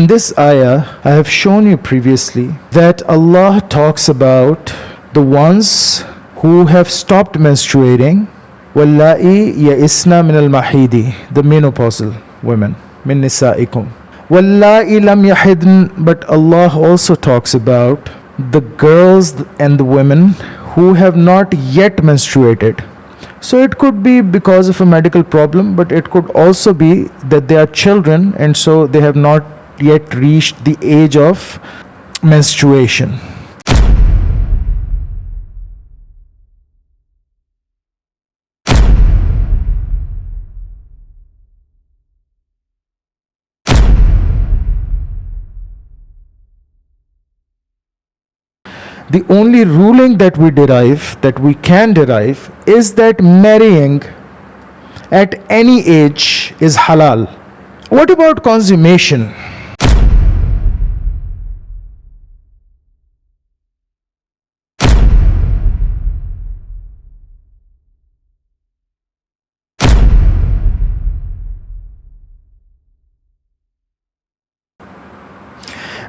In this ayah, I have shown you previously that Allah talks about the ones who have stopped menstruating, وَاللَّائِ يَئِسْنَ مِنَ الْمَحِيدِ, the menopausal women, min nisaikum. وَاللَّائِ لَمْ يَحِدْنَ, but Allah also talks about the girls and the women who have not yet menstruated. So it could be because of a medical problem, but it could also be that they are children and so they have not yet reached the age of menstruation. The only ruling that we can derive, is that marrying at any age is halal. What about consummation?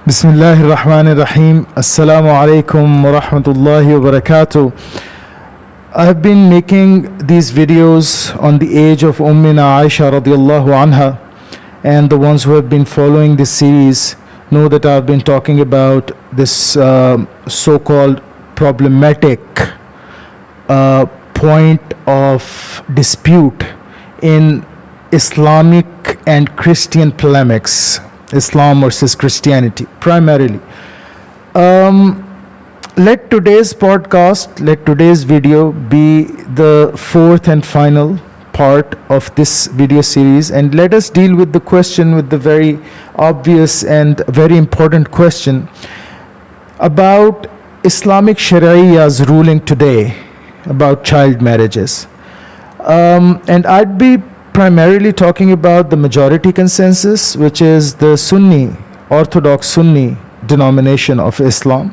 Bismillahir Rahmanir Rahim. Assalamu alaikum wa rahmatullahi wa barakatuh. I have been making these videos on the age of Ummina Aisha radiallahu anha, and the ones who have been following this series know that I have been talking about this so-called problematic point of dispute in Islamic and Christian polemics. Islam versus Christianity, primarily. Let today's video be the fourth and final part of this video series, and let us deal with the question, with the very obvious and very important question about Islamic Sharia's ruling today about child marriages. And I'd be primarily talking about the majority consensus, which is the Sunni, Orthodox Sunni denomination of Islam,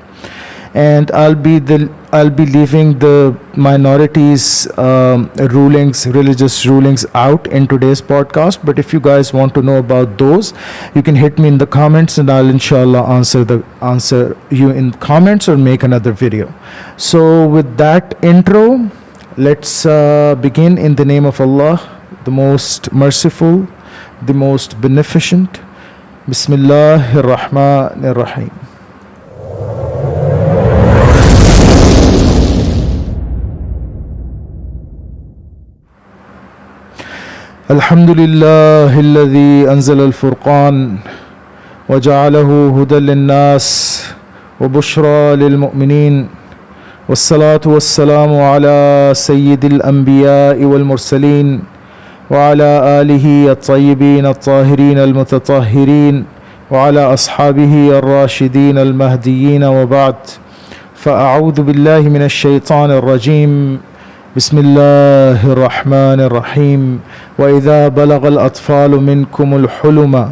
and I'll be leaving the minorities' religious rulings out in today's podcast. But if you guys want to know about those, you can hit me in the comments, and I'll inshallah answer you in comments or make another video. So with that intro, let's begin in the name of Allah, the most merciful, the most beneficent. Bismillahir Rahmanir Rahim. Alhamdulillah alladhi anzala al-furqan wa ja'alahu hudan lin-nas wa bushra lil-mu'minin. والصلاة والسلام على سيد الأنبياء والمرسلين وعلى آله الطيبين الطاهرين المتطهرين وعلى أصحابه الراشدين المهديين، وبعد، فأعوذ بالله من الشيطان الرجيم. بسم الله الرحمن الرحيم. وإذا بلغ الأطفال منكم الحلم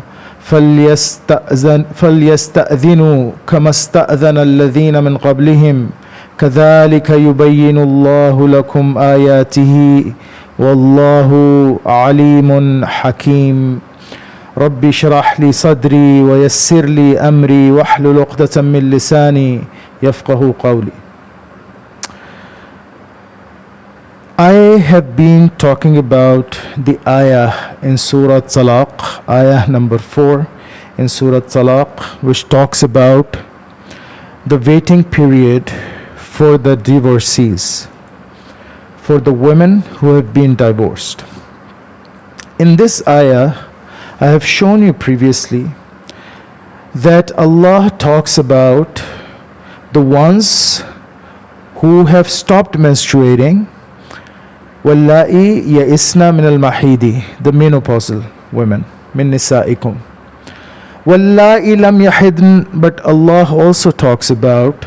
فليستأذنوا كما استأذن الذين من قبلهم كذلك يبين الله لكم آياته والله عليم حكيم. ربي اشرح لي صدري ويسر لي أمري واحلل عقدة من لساني يفقه قولي. I have been talking about the ayah in Surah Talaq, ayah number 4 in Surah Talaq, which talks about the waiting period for the divorcees, for the women who have been divorced. In this ayah, I have shown you previously that Allah talks about the ones who have stopped menstruating, وَاللَّائِ يَئِسْنَ مِنَ الْمَحِيدِ, the menopausal women, min nisaikum. وَاللَّائِ لَمْ يَحِدْنَ, but Allah also talks about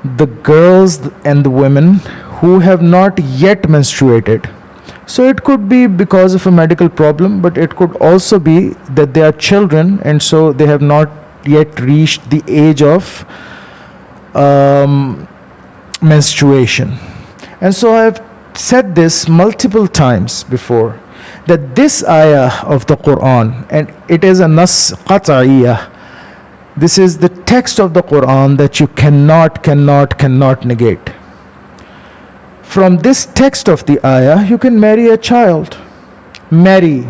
the girls and the women who have not yet menstruated. So it could be because of a medical problem, but it could also be that they are children and so they have not yet reached the age of menstruation. And so I have said this multiple times before, that this ayah of the Quran, and it is a nas qat'iyah, this is the text of the Quran that you cannot negate. From this text of the ayah, you can marry a child. Marry.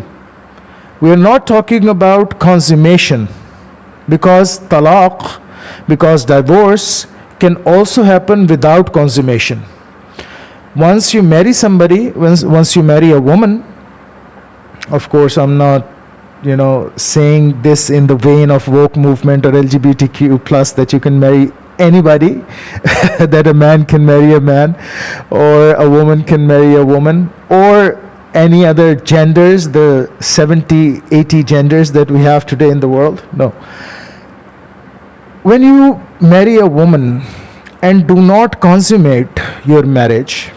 We are not talking about consummation, because talaq, because divorce can also happen without consummation. Once you marry somebody, once you marry a woman, of course, I'm not, saying this in the vein of woke movement or LGBTQ plus, that you can marry anybody, that a man can marry a man, or a woman can marry a woman, or any other genders, the 70, 80 genders that we have today in the world. No. When you marry a woman and do not consummate your marriage,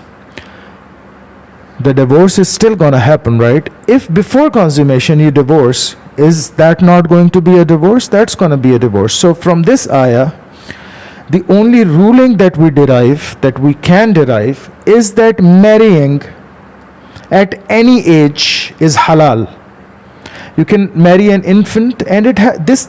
the divorce is still going to happen, right? If before consummation you divorce, is that not going to be a divorce? That's going to be a divorce. So from this ayah, the only ruling that we can derive, is that marrying at any age is halal. You can marry an infant, and this,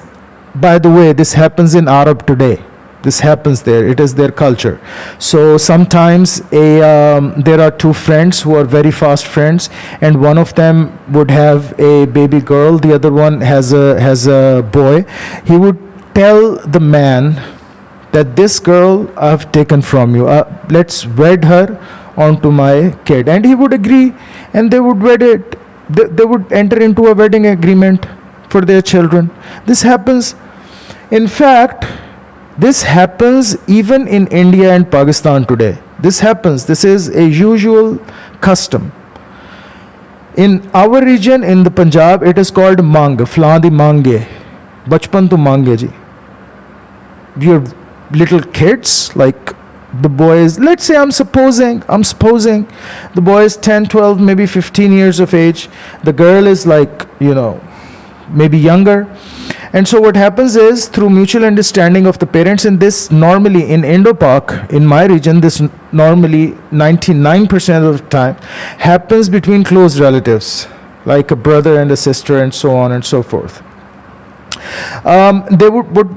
by the way, this happens in Arab today. This happens there. It is their culture. So sometimes there are two friends who are very fast friends, and one of them would have a baby girl, the other one has a boy. He would tell the man that this girl I've taken from you, let's wed her onto my kid. And he would agree, and they would wed it. They would enter into a wedding agreement for their children. This happens. In fact, this happens even in India and Pakistan today. This happens. This is a usual custom. In our region, in the Punjab, it is called mang, flan di mange, bachpan tu mange ji. Your little kids, like the boy is, let's say I'm supposing, the boy is 10, 12, maybe 15 years of age. The girl is like, maybe younger. And so what happens is, through mutual understanding of the parents, and this normally in Indo-Pak, in my region, this normally 99% of the time happens between close relatives, like a brother and a sister, and so on and so forth. What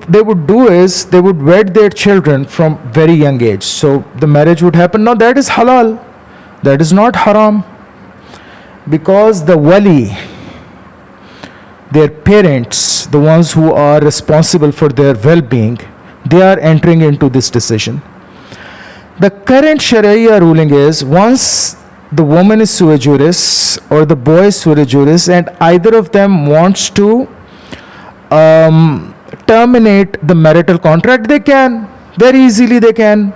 they would do is, they would wed their children from very young age. So the marriage would happen. Now that is halal. That is not haram. Because the wali, their parents, the ones who are responsible for their well-being, they are entering into this decision. The current Sharia ruling is, once the woman is sui juris or the boy is sui juris, and either of them wants to terminate the marital contract, they can. Very easily they can.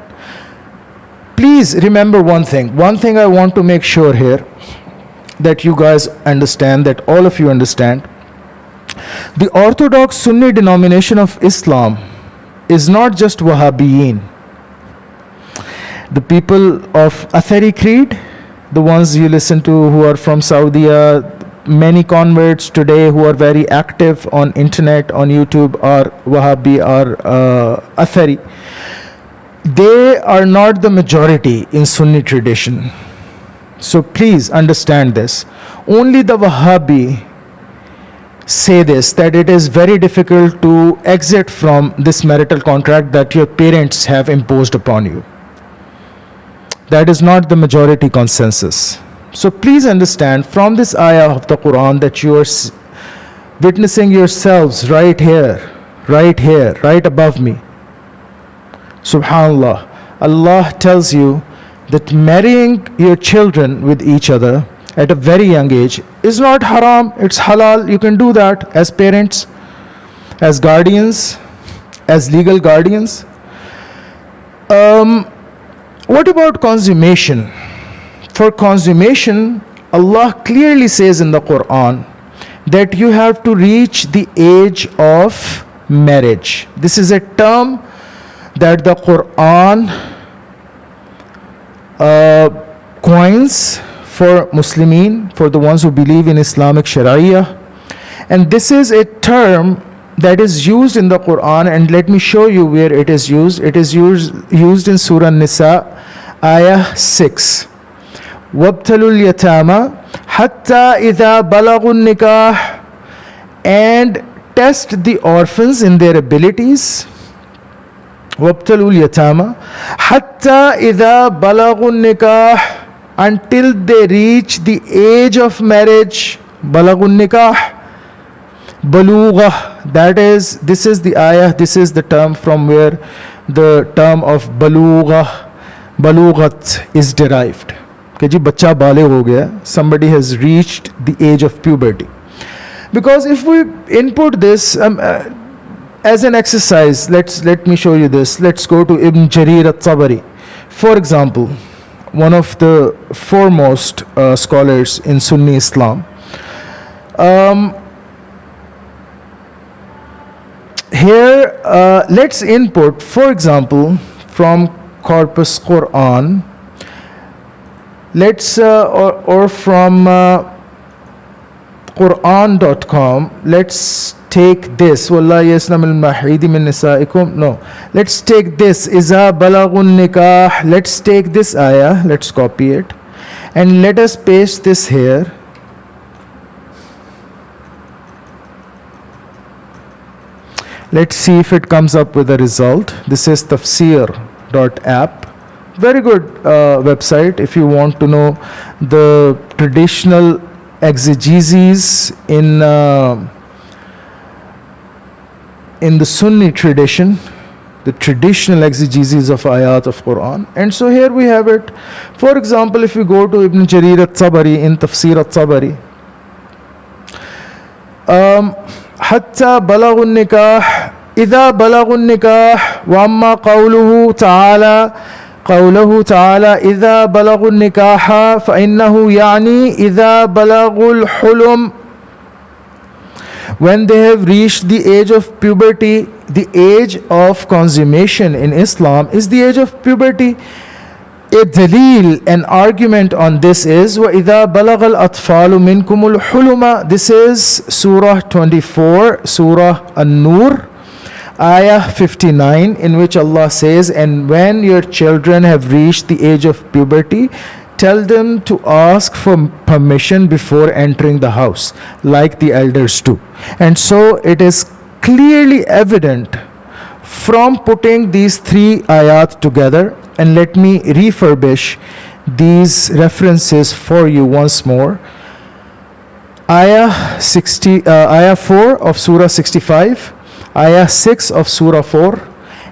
Please remember one thing. One thing I want to make sure here, that you guys understand, that all of you understand. The Orthodox Sunni denomination of Islam is not just Wahhabiyin. The people of Athari Creed, the ones you listen to who are from Saudi, many converts today who are very active on internet, on YouTube, are Wahhabi, are Athari. They are not the majority in Sunni tradition. So please understand this. Only the Wahhabi say this, that it is very difficult to exit from this marital contract that your parents have imposed upon you. That is not the majority consensus. So please understand from this ayah of the Quran that you are witnessing yourselves right here, right above me. Subhanallah. Allah tells you that marrying your children with each other at a very young age is not haram, it's halal. You can do that as parents, as guardians, as legal guardians. What about consummation? For consummation, Allah clearly says in the Quran that you have to reach the age of marriage. This is a term that the Quran coins for Muslimin, for the ones who believe in Islamic Sharia. And this is a term that is used in the Quran, and let me show you where it is used. It is used in Surah Nisa, Ayah 6. وَابْتَلُوا الْيَتَامَى hatta idha balagun nikah, and test the orphans in their abilities. وابتلوا اليتامى حتى إذا بلغوا النكاح, until they reach the age of marriage. بلغوا النكاح, بلوغة, that is, this is the ayah, this is the term from where the term of بلوغة, بلوغت is derived. कि जी बच्चा बालिग हो गया, somebody has reached the age of puberty. Because if we input this as an exercise, let me show you this. Let's go to Ibn Jarir al-Tabari. For example, one of the foremost scholars in Sunni Islam. Here, let's input, for example, from Corpus Quran. Let's, or from Quran.com, let's take this. Wallahi yasnam al-mahidi min nisaikum. No. Let's take this. Iza balagun nikah. Let's take this ayah. Let's copy it. And let us paste this here. Let's see if it comes up with a result. This is tafsir.app. Very good website if you want to know the traditional exegesis in the Sunni tradition, the traditional exegesis of ayat of Quran. And so here we have it. For example, if you go to Ibn Jarir al-Tabari in Tafsir al-Tabari, حتى بلغوا النكاح إذا بلغوا النكاح وأما قوله تعالى إذا بلغوا النكاح فإنه يعني إذا بلغوا الحلم, when they have reached the age of puberty. The age of consummation in Islam is the age of puberty. A dalil, an argument on this is وَإِذَا بَلَغَ الْأَطْفَالُ مِنْكُمُ الْحُلُمَ. This is Surah 24, Surah An-Nur, Ayah 59, in which Allah says, and when your children have reached the age of puberty, tell them to ask for permission before entering the house, like the elders do. And so it is clearly evident from putting these three ayat together. And let me refurbish these references for you once more. Ayah 4 of Surah 65, Ayah 6 of Surah 4,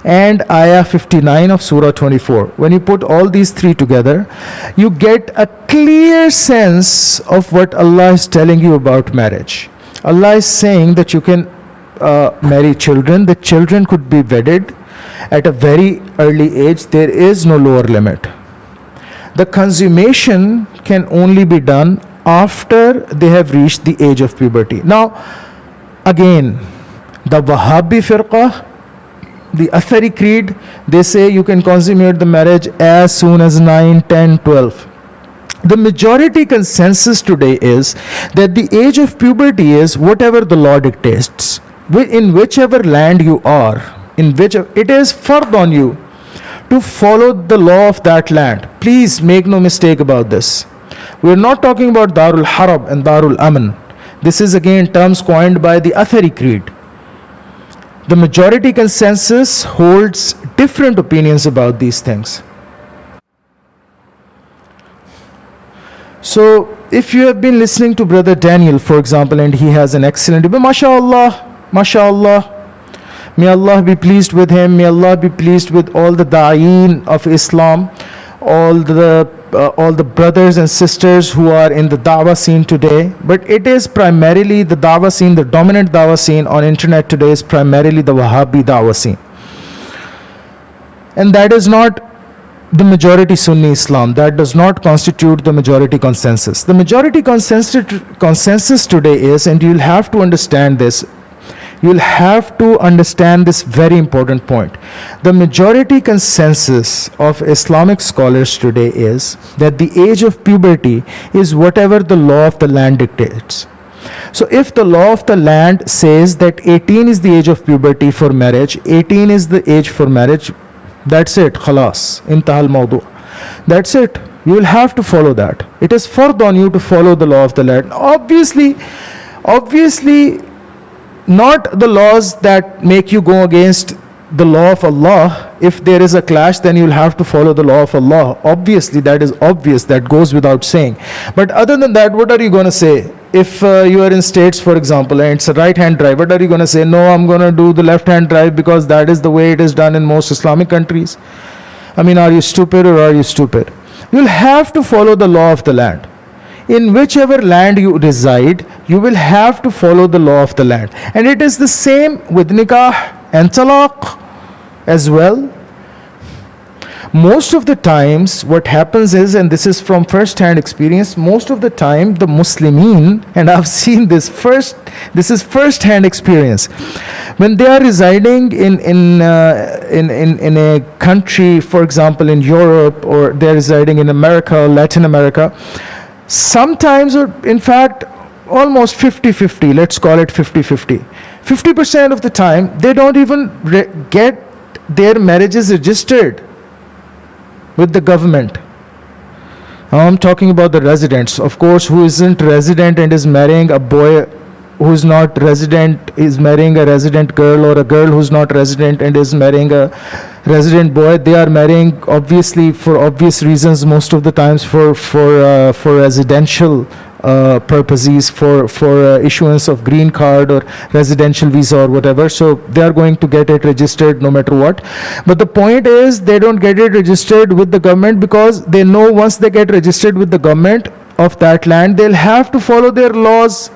and Ayah 59 of Surah 24. When you put all these three together, you get a clear sense of what Allah is telling you about marriage. Allah is saying that you can marry children. The children could be wedded at a very early age. There is no lower limit. The consummation can only be done after they have reached the age of puberty. Now, again, the Wahhabi firqa, the Athari creed, they say you can consummate the marriage as soon as 9, 10, 12. The majority consensus today is that the age of puberty is whatever the law dictates. In whichever land you are, it is fard on you to follow the law of that land. Please make no mistake about this. We are not talking about Darul Harab and Darul Aman. This is again terms coined by the Athari creed. The majority consensus holds different opinions about these things. So, if you have been listening to Brother Daniel, for example, and he has an excellent, mashallah, mashallah, may Allah be pleased with him, may Allah be pleased with all the da'een of Islam, all the brothers and sisters who are in the da'wah scene today. But it is primarily the da'wah scene, the dominant da'wah scene on internet today is primarily the Wahhabi da'wah scene. And that is not the majority Sunni Islam. That does not constitute the majority consensus. The majority consensus today is, and you'll have to understand this, you'll have to understand this very important point. The majority consensus of Islamic scholars today is that the age of puberty is whatever the law of the land dictates. So if the law of the land says that 18 is the age of puberty for marriage, 18 is the age for marriage, that's it, khalas, intahal mawdu. That's it. You will have to follow that. It is fard on you to follow the law of the land. Obviously, not the laws that make you go against the law of Allah. If there is a clash, then you'll have to follow the law of Allah. Obviously, that is obvious, that goes without saying. But other than that, what are you going to say? If you are in States, for example, and it's a right-hand drive, what are you going to say? No, I'm going to do the left-hand drive because that is the way it is done in most Islamic countries. I mean, are you stupid or are you stupid? You'll have to follow the law of the land. In whichever land you reside, you will have to follow the law of the land. And it is the same with nikah and talaq as well. Most of the times what happens is, and this is from first-hand experience, most of the time the Muslimin, and I've seen this is first-hand experience, when they are residing in a country, for example in Europe, or they're residing in America, Latin America, sometimes, or in fact almost 50-50, let's call it 50-50, 50% of the time they don't even get their marriages registered with the government. Now I'm talking about the residents. Of course, who isn't resident and is marrying a boy who's not resident is marrying a resident girl, or a girl who's not resident and is marrying a resident boy, they are marrying obviously for obvious reasons, most of the times for residential purposes, for issuance of green card or residential visa or whatever. So they are going to get it registered no matter what. But the point is, they don't get it registered with the government because they know once they get registered with the government of that land, they'll have to follow their laws.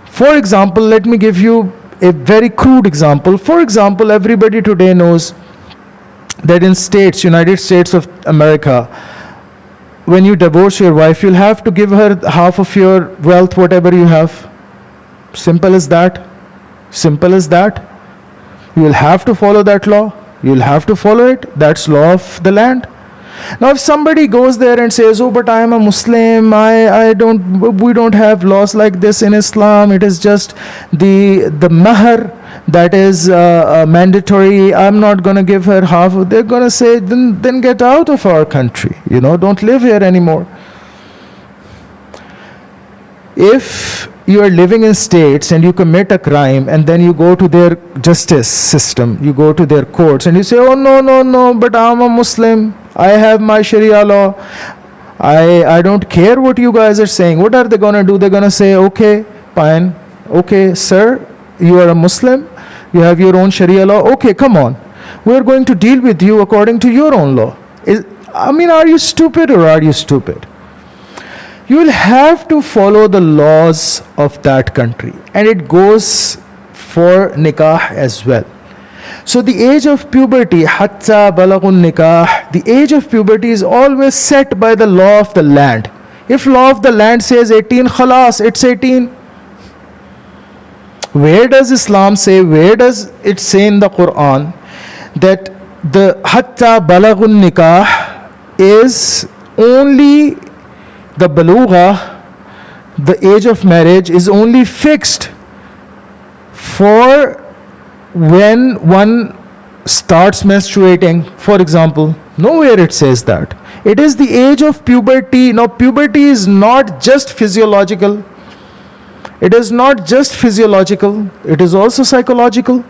For example, let me give you a very crude example. For example, everybody today knows that in States, United States of America, when you divorce your wife, you'll have to give her half of your wealth, whatever you have. Simple as that. Simple as that. You will have to follow that law. You will have to follow it. That's law of the land. Now, if somebody goes there and says, "Oh, but I am a Muslim. We don't have laws like this in Islam. It is just the mahr that is mandatory. I'm not going to give her half." They're going to say, then get out of our country. Don't live here anymore. If you are living in States and you commit a crime and then you go to their justice system, you go to their courts and you say, "Oh, no, but I'm a Muslim. I have my Sharia law. I don't care what you guys are saying." What are they going to do? They're going to say, "Okay, fine. Okay, sir, you are a Muslim. You have your own Sharia law. Okay, come on. We're going to deal with you according to your own law." Are you stupid or are you stupid? You will have to follow the laws of that country. And it goes for nikah as well. So the age of puberty, hatta balagun nikah, the age of puberty is always set by the law of the land. If law of the land says 18, khalas, it's 18. Where does Islam say, where does it say in the Quran that the hatta balagun nikah is only the balugha, the age of marriage is only fixed for when one starts menstruating, for example? Nowhere it says that. It is the age of puberty. Now, puberty is not just physiological. It is not just physiological. It is also psychological.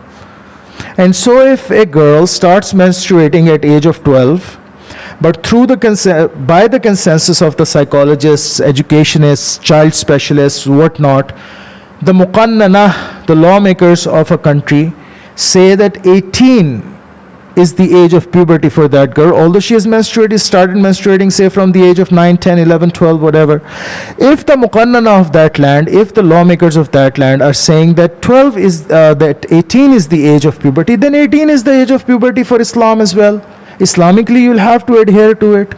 And so if a girl starts menstruating at age of 12, but by the consensus of the psychologists, educationists, child specialists, whatnot, the muqannana, the lawmakers of a country, say that 18 is the age of puberty for that girl, although she has started menstruating, say, from the age of 9, 10, 11, 12, whatever. If the muqannana of that land, if the lawmakers of that land are saying that 18 is the age of puberty, then 18 is the age of puberty for Islam as well. Islamically, you'll have to adhere to it.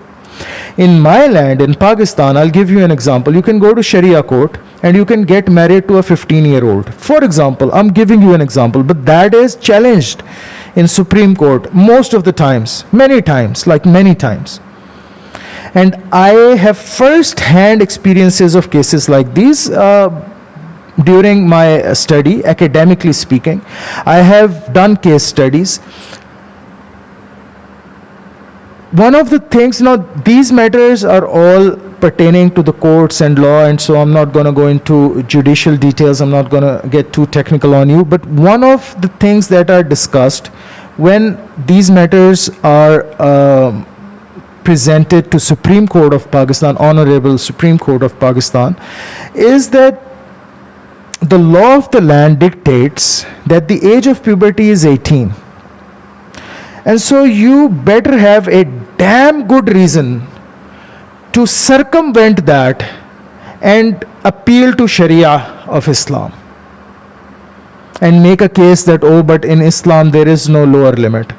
In my land, in Pakistan, I'll give you an example. You can go to Sharia court and you can get married to a 15-year-old. For example, I'm giving you an example, but that is challenged in Supreme Court most of the times, many times. And I have first-hand experiences of cases like these during my study, academically speaking. I have done case studies. one of the things, now these matters are all pertaining to the courts and law, and so I'm not going to go into judicial details. I'm not going to get too technical on you. But one of the things that are discussed when these matters are presented to Supreme Court of Pakistan, Honorable Supreme Court of Pakistan, is that the law of the land dictates that the age of puberty is 18. And so you better have a damn good reason to circumvent that and appeal to Sharia of Islam and make a case that, oh, but in Islam there is no lower limit.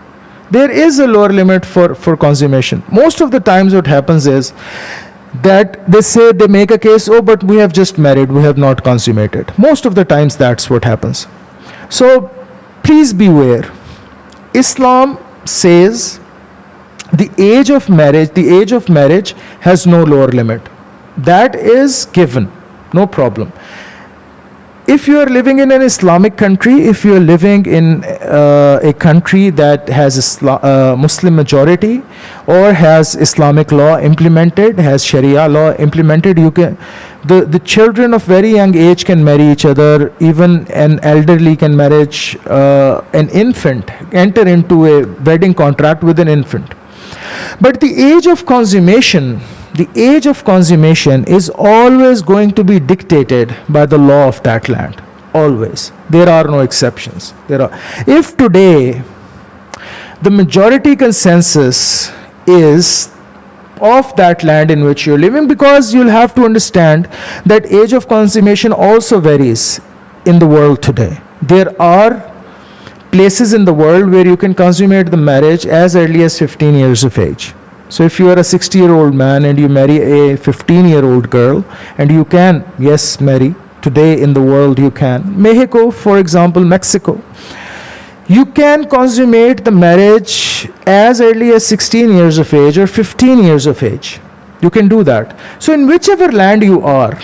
There is a lower limit for consummation. Most of the times what happens is that they make a case, oh, but we have just married, we have not consummated. Most of the times that's what happens. So please beware. Islam says the age of marriage has no lower limit. That is given, no problem. If you are living in an Islamic country, if you are living in a country that has Muslim majority or has Islamic law implemented, has Sharia law implemented, you can, the children of very young age can marry each other. Even an elderly can marry an infant, enter into a wedding contract with an infant. But the age of consummation is always going to be dictated by the law of that land. Always. There are no exceptions. If today the majority consensus is of that land in which you're living, because you'll have to understand that age of consummation also varies in the world today. There are places in the world where you can consummate the marriage as early as 15 years of age. So if you are a 60-year-old man and you marry a 15-year-old girl, and you can, yes, marry. Today in the world you can. Mexico, for example, Mexico. You can consummate the marriage as early as 16 years of age or 15 years of age. You can do that. So in whichever land you are,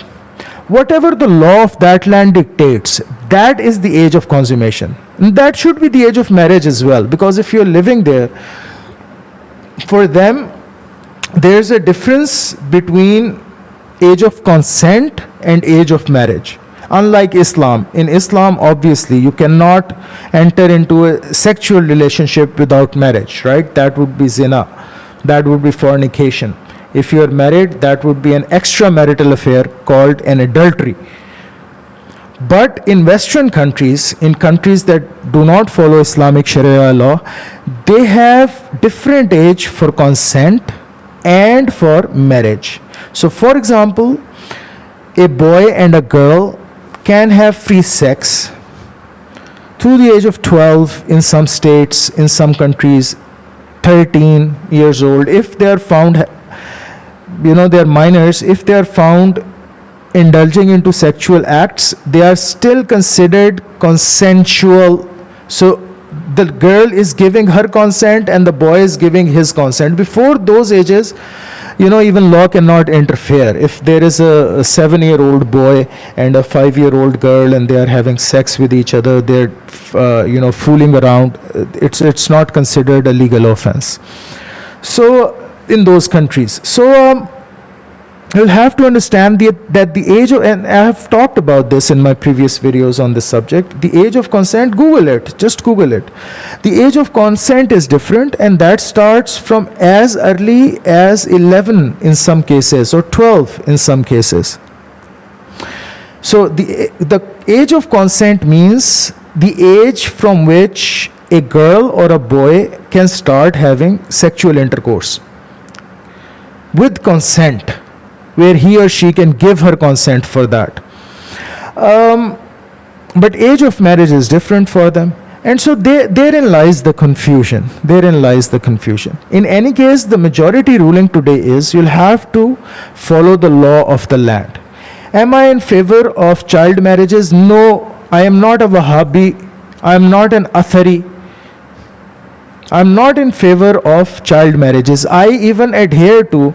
whatever the law of that land dictates, that is the age of consummation. And that should be the age of marriage as well, because if you're living there, for them, there's a difference between age of consent and age of marriage. Unlike Islam, in Islam, obviously, you cannot enter into a sexual relationship without marriage, right? That would be zina. That would be fornication. If you are married, that would be an extramarital affair called an adultery. But in Western countries, in countries that do not follow Islamic Sharia law, they have different age for consent and for marriage. So for example, a boy and a girl can have free sex through the age of 12 in some states, in some countries, 13 years old. If they are found, they are minors, if they are found indulging into sexual acts, they are still considered consensual. So the girl is giving her consent and the boy is giving his consent. Before those ages, even law cannot interfere. If there is a 7-year-old boy and a 5-year-old girl and they are having sex with each other, they're fooling around, it's not considered a legal offense. So in those countries, you'll have to understand that the age of, and I have talked about this in my previous videos on this subject, the age of consent, just Google it. The age of consent is different, and that starts from as early as 11 in some cases, or 12 in some cases. So the age of consent means the age from which a girl or a boy can start having sexual intercourse with consent, where he or she can give her consent for that. But age of marriage is different for them. And so therein lies the confusion. In any case, the majority ruling today is you'll have to follow the law of the land. Am I in favor of child marriages? No, I am not a Wahhabi. I am not an Athari. I'm not in favor of child marriages. I even adhere to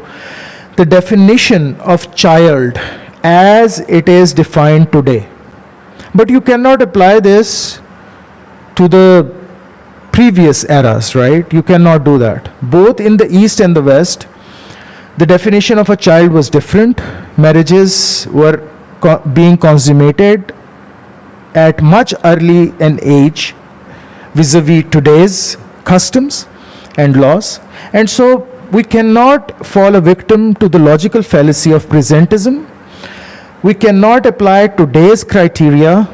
the definition of child as it is defined today. But you cannot apply this to the previous eras, right? You cannot do that. Both in the East and the West, the definition of a child was different. Marriages were being consummated at much early an age vis-a-vis today's customs and laws. And so we cannot fall a victim to the logical fallacy of presentism. We cannot apply today's criteria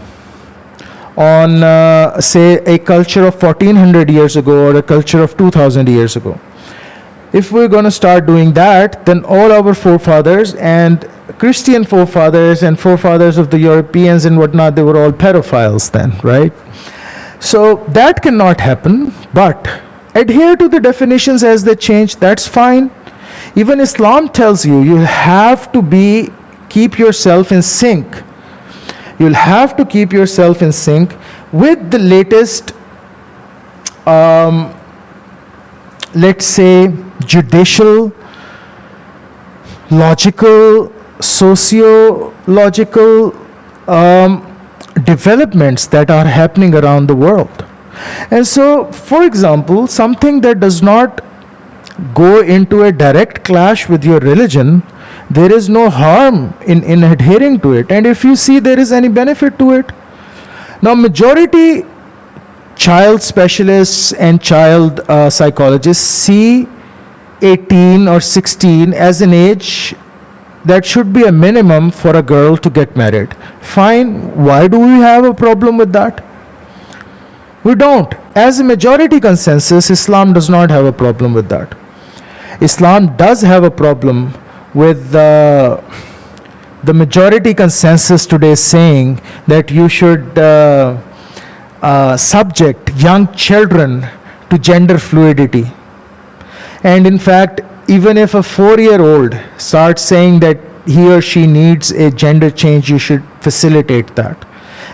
on, say, a culture of 1400 years ago or a culture of 2000 years ago. If we're going to start doing that, then all our forefathers and Christian forefathers and forefathers of the Europeans and whatnot, they were all pedophiles then, right? So that cannot happen, but adhere to the definitions as they change, that's fine. Even Islam tells you, you have to keep yourself in sync. You'll have to keep yourself in sync with the latest, let's say, judicial, logical, sociological developments that are happening around the world. And so, for example, something that does not go into a direct clash with your religion, there is no harm in adhering to it. And if you see there is any benefit to it. Now, majority child specialists and child psychologists see 18 or 16 as an age that should be a minimum for a girl to get married. Fine, why do we have a problem with that? We don't. As a majority consensus, Islam does not have a problem with that. Islam does have a problem with the majority consensus today saying that you should subject young children to gender fluidity. And in fact, even if a 4-year-old starts saying that he or she needs a gender change, you should facilitate that.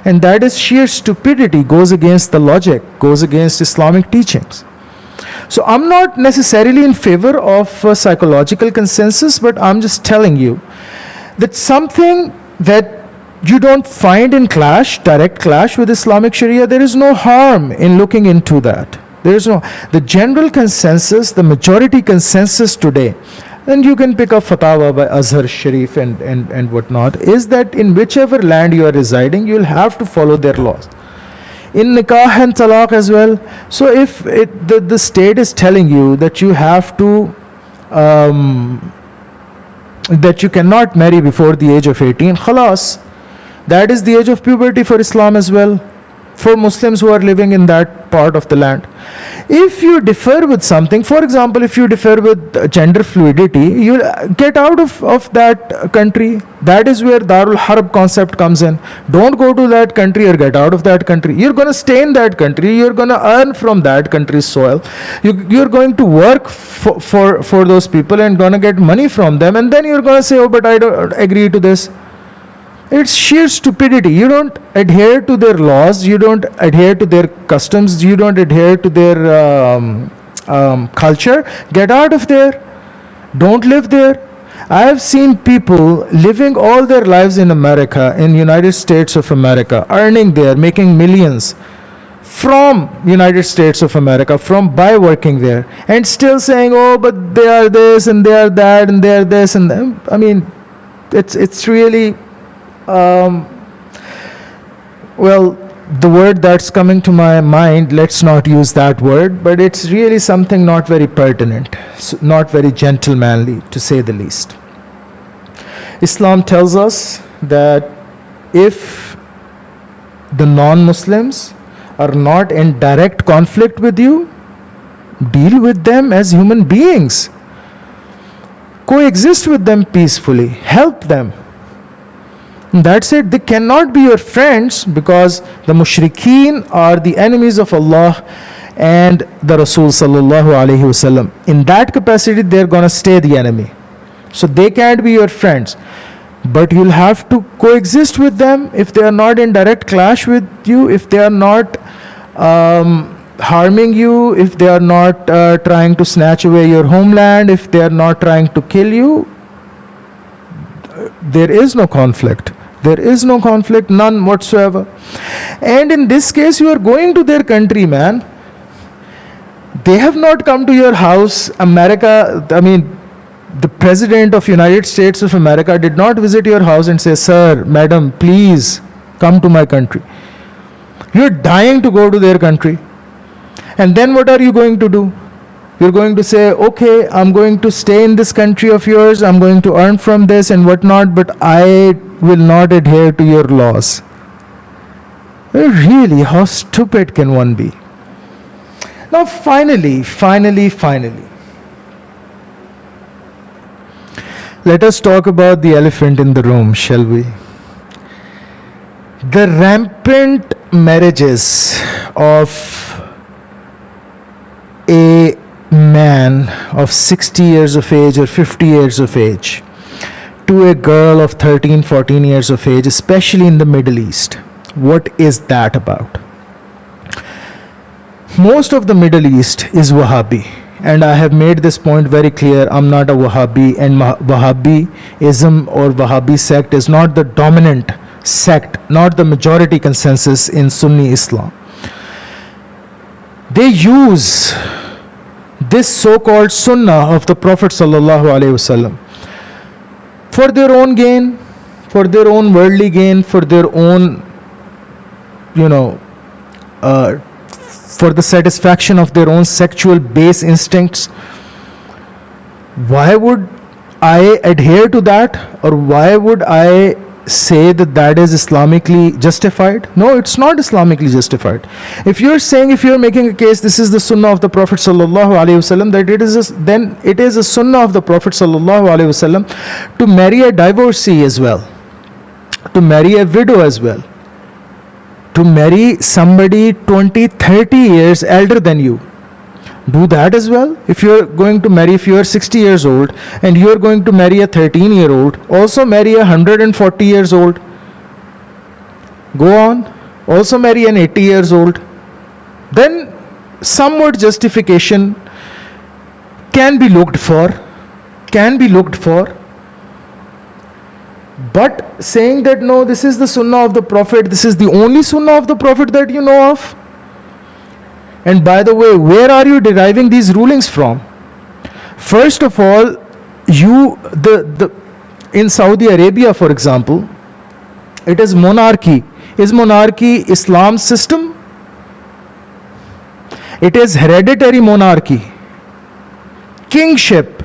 And that is sheer stupidity, goes against the logic, goes against Islamic teachings. So I'm not necessarily in favor of psychological consensus, but I'm just telling you that something that you don't find in direct clash with Islamic Sharia, there is no harm in looking into that. The general consensus, the majority consensus today, and you can pick up fatwa by Azhar Sharif and whatnot, is that in whichever land you are residing, you'll have to follow their laws. In nikah and talaq as well. So if the state is telling you that you have to, that you cannot marry before the age of 18, khalas, that is the age of puberty for Islam as well, for Muslims who are living in that part of the land. If you differ with something, for example, if you differ with gender fluidity, you get out of that country. That is where Darul Harb concept comes in. Don't go to that country or get out of that country. You're going to stay in that country. You're going to earn from that country's soil. You're going to work for those people and going to get money from them. And then you're going to say, oh, but I don't agree to this. It's sheer stupidity. You don't adhere to their laws, you don't adhere to their customs, you don't adhere to their culture. Get out of there. Don't live there. I have seen people living all their lives in America, in United States of America, earning there, making millions from United States of America, by working there, and still saying, oh, but they are this and they are that and they are this and that. I mean, it's really... well, the word that's coming to my mind, let's not use that word, but it's really something not very pertinent, not very gentlemanly, to say the least. Islam tells us that if the non-Muslims are not in direct conflict with you, deal with them as human beings. Coexist with them peacefully. Help them. That's it. They cannot be your friends because the mushrikeen are the enemies of Allah and the Rasul sallallahu alaihi wasallam. In that capacity, they're going to stay the enemy. So they can't be your friends. But you'll have to coexist with them if they are not in direct clash with you, if they are not harming you, if they are not trying to snatch away your homeland, if they are not trying to kill you. There is no conflict. There is no conflict, none whatsoever. And in this case, you are going to their country, man. They have not come to your house. America, I mean, the President of United States of America did not visit your house and say, sir, madam, please come to my country. You're dying to go to their country. And then what are you going to do? You're going to say, okay, I'm going to stay in this country of yours, I'm going to earn from this and whatnot, but I will not adhere to your laws. Really, how stupid can one be? Now, finally, let us talk about the elephant in the room, shall we? The rampant marriages of a man of 60 years of age or 50 years of age to a girl of 13, 14 years of age, especially in the Middle East. What is that about? Most of the Middle East is Wahhabi, and I have made this point very clear. I'm not a Wahhabi, and Wahhabism or Wahhabi sect is not the dominant sect, not the majority consensus in Sunni Islam. They use this so-called Sunnah of the Prophet sallallahu alaihi wasallam for their own gain, for their own worldly gain, for their own, for the satisfaction of their own sexual base instincts. Why would I adhere to that, or why would I say that that is Islamically justified? No, it's not Islamically justified. If you're making a case, this is the Sunnah of the Prophet sallallahu alaihi wasallam, that then it is a Sunnah of the Prophet sallallahu alaihi wasallam to marry a divorcee as well, to marry a widow as well, to marry somebody 20, 30 years elder than you. Do that as well. If you are 60 years old and you are going to marry a 13-year-old, also marry a 140 years old. Go on. Also marry an 80 years old. Then somewhat justification can be looked for. But saying that no, this is the Sunnah of the Prophet, this is the only Sunnah of the Prophet that you know of. And by the way, where are you deriving these rulings from? First of all, in Saudi Arabia, for example, it is monarchy. Is monarchy Islam's system? It is hereditary monarchy. Kingship.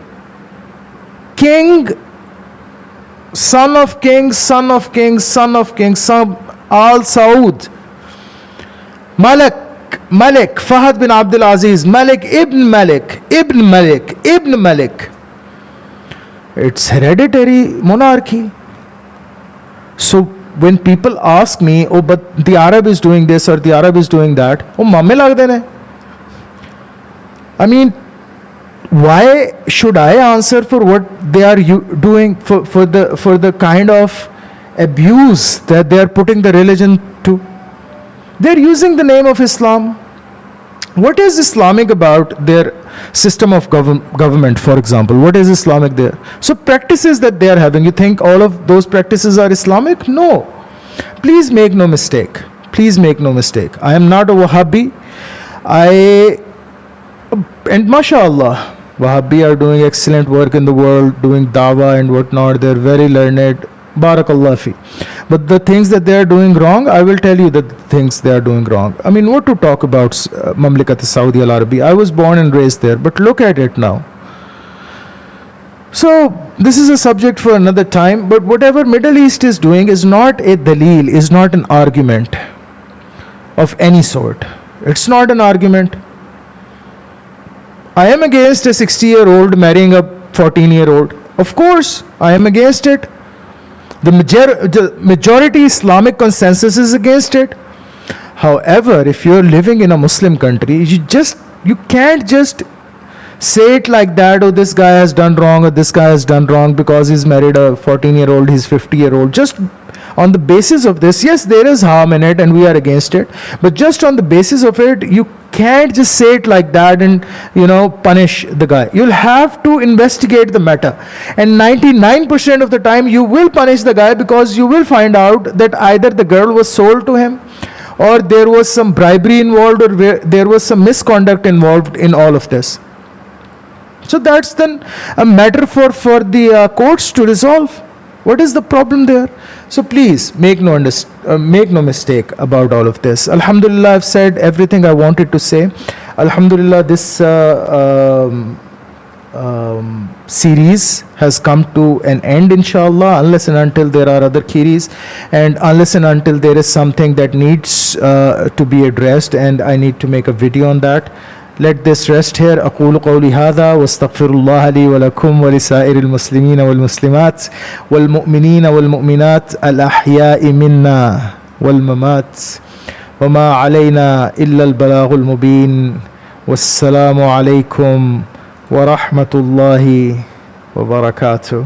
King, son of kings, son of kings, son of kings, Al Saud. Malik, Fahad bin Abdul Aziz, Malik ibn Malik, ibn Malik, ibn Malik. It's hereditary monarchy. So when people ask me, oh, but the Arab is doing this or the Arab is doing that, oh, mamme lagde ne. I mean, why should I answer for what they are doing, for the kind of abuse that they are putting the religion to? They're using the name of Islam. What is Islamic about their system of government, for example? What is Islamic there? So practices that they are having, you think all of those practices are Islamic? No. Please make no mistake. I am not a Wahhabi. And mashallah, Wahhabi are doing excellent work in the world, doing dawah and whatnot. They're very learned. Barakallah fi. But the things that they are doing wrong, I will tell you the things they are doing wrong. I mean, what to talk about Mamlakat Saudi Al Arabi? I was born and raised there, but look at it now. So this is a subject for another time, but whatever Middle East is doing is not a dalil, is not an argument of any sort. It's not an argument. I am against a 60-year-old marrying a 14-year-old. Of course, I am against it. The majority Islamic consensus is against it. However, if you're living in a Muslim country, you can't just say it like that, oh, this guy has done wrong or this guy has done wrong because he's married a 14-year-old, he's 50-year-old. Just on the basis of this, yes, there is harm in it and we are against it. But just on the basis of it, you can't just say it like that and, punish the guy. You'll have to investigate the matter. And 99% of the time, you will punish the guy because you will find out that either the girl was sold to him, or there was some bribery involved, or there was some misconduct involved in all of this. So that's then a matter for the courts to resolve. What is the problem there? So please make no mistake about all of this. Alhamdulillah, I've said everything I wanted to say. Alhamdulillah, this series has come to an end, inshallah, unless and until there are other queries, and unless and until there is something that needs to be addressed and I need to make a video on that. Let this rest here. أقول قولي هذا واستغفر الله لي ولكم ولسائر المسلمين والمسلمات والمؤمنين والمؤمنات الأحياء منا والممات وما علينا إلا البلاغ المبين. والسلام عليكم ورحمة الله وبركاته.